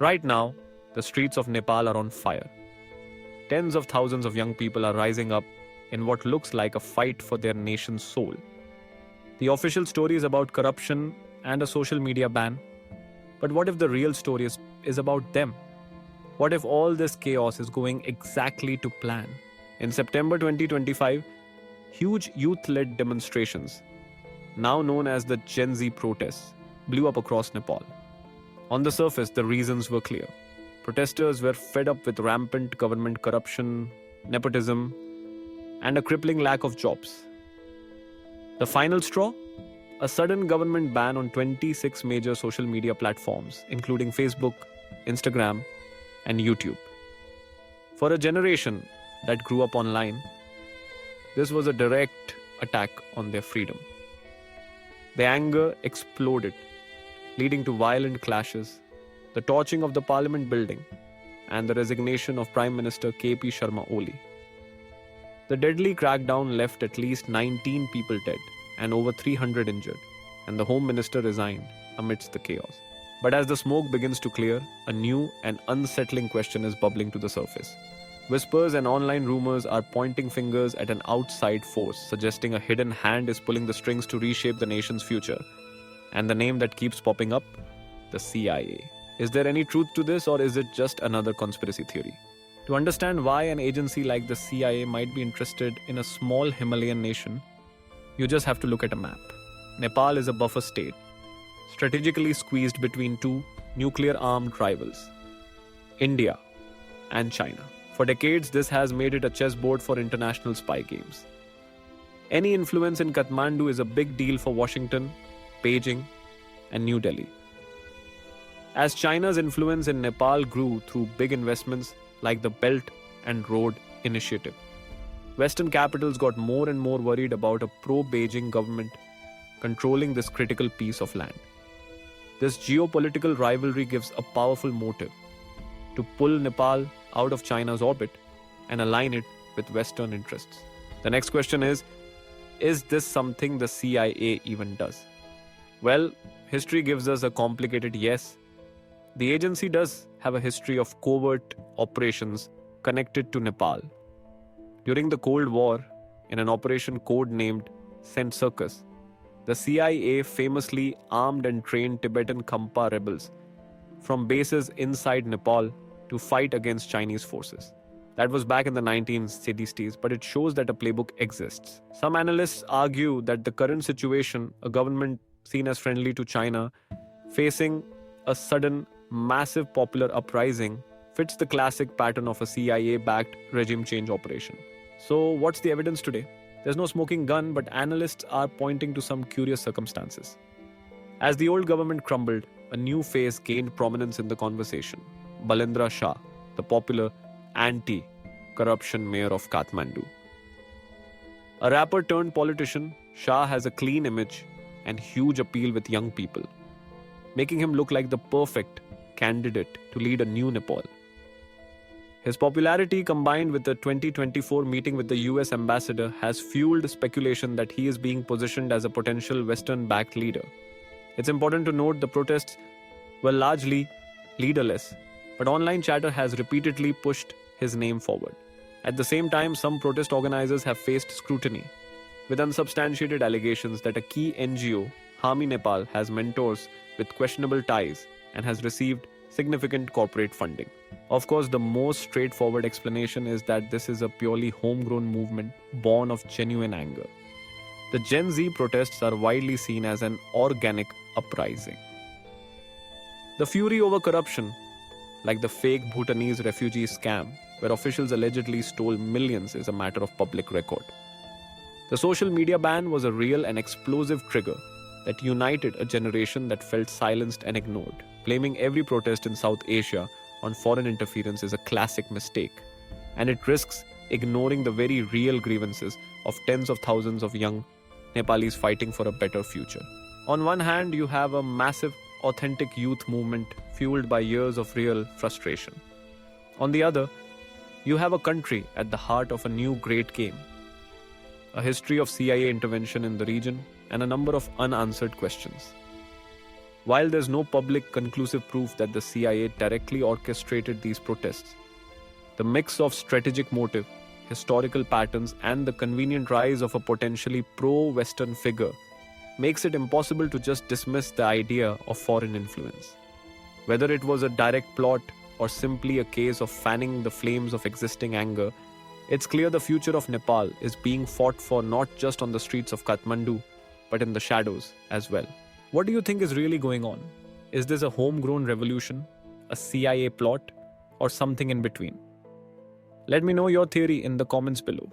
Right now, the streets of Nepal are on fire. Tens of thousands of young people are rising up in what looks like a fight for their nation's soul. The official story is about corruption and a social media ban. But what if the real story is about them? What if all this chaos is going exactly to plan? In September 2025, huge youth led demonstrations, now known as the Gen Z protests, blew up across Nepal. On the surface, the reasons were clear. Protesters were fed up with rampant government corruption, nepotism, and a crippling lack of jobs. The final straw? A sudden government ban on 26 major social media platforms, including Facebook, Instagram, and YouTube. For a generation that grew up online, this was a direct attack on their freedom. The anger exploded, leading to violent clashes, the torching of the parliament building, and the resignation of Prime Minister KP Sharma Oli. The deadly crackdown left at least 19 people dead and over 300 injured, and the Home Minister resigned amidst the chaos. But as the smoke begins to clear, a new and unsettling question is bubbling to the surface. Whispers and online rumors are pointing fingers at an outside force, suggesting a hidden hand is pulling the strings to reshape the nation's future. And the name that keeps popping up? The CIA. Is there any truth to this, or is it just another conspiracy theory? To understand why an agency like the CIA might be interested in a small Himalayan nation, you just have to look at a map. Nepal is a buffer state, strategically squeezed between two nuclear-armed rivals, India and China. For decades, this has made it a chessboard for international spy games. Any influence in Kathmandu is a big deal for Washington, Beijing, and New Delhi. As China's influence in Nepal grew through big investments like the Belt and Road Initiative, Western capitals got more and more worried about a pro-Beijing government controlling this critical piece of land. This geopolitical rivalry gives a powerful motive to pull Nepal out of China's orbit and align it with Western interests. The next question is this something the CIA even does? Well, history gives us a complicated yes. The agency does have a history of covert operations connected to Nepal. During the Cold War, in an operation code-named Circus, the CIA famously armed and trained Tibetan Khampa rebels from bases inside Nepal to fight against Chinese forces. That was back in the 1960s, but it shows that a playbook exists. Some analysts argue that the current situation, a government seen as friendly to China, facing a sudden, massive popular uprising, fits the classic pattern of a CIA-backed regime change operation. So what's the evidence today? There's no smoking gun, but analysts are pointing to some curious circumstances. As the old government crumbled, a new face gained prominence in the conversation. Balendra Shah, the popular anti-corruption mayor of Kathmandu. A rapper turned politician, Shah has a clean image and huge appeal with young people, making him look like the perfect candidate to lead a new Nepal. His popularity, combined with the 2024 meeting with the US ambassador, has fueled speculation that he is being positioned as a potential Western-backed leader. It's important to note the protests were largely leaderless, but online chatter has repeatedly pushed his name forward. At the same time, some protest organizers have faced scrutiny, with unsubstantiated allegations that a key NGO, Harmi Nepal, has mentors with questionable ties and has received significant corporate funding. Of course, the most straightforward explanation is that this is a purely homegrown movement born of genuine anger. The Gen Z protests are widely seen as an organic uprising. The fury over corruption, like the fake Bhutanese refugee scam, where officials allegedly stole millions, is a matter of public record. The social media ban was a real and explosive trigger that united a generation that felt silenced and ignored. Blaming every protest in South Asia on foreign interference is a classic mistake, and it risks ignoring the very real grievances of tens of thousands of young Nepalis fighting for a better future. On one hand, you have a massive, authentic youth movement fueled by years of real frustration. On the other, you have a country at the heart of a new great game, a history of CIA intervention in the region, and a number of unanswered questions. While there's no public conclusive proof that the CIA directly orchestrated these protests, the mix of strategic motive, historical patterns, and the convenient rise of a potentially pro Western figure makes it impossible to just dismiss the idea of foreign influence. Whether it was a direct plot or simply a case of fanning the flames of existing anger, it's clear the future of Nepal is being fought for not just on the streets of Kathmandu, but in the shadows as well. What do you think is really going on? Is this a homegrown revolution, a CIA plot, or something in between? Let me know your theory in the comments below.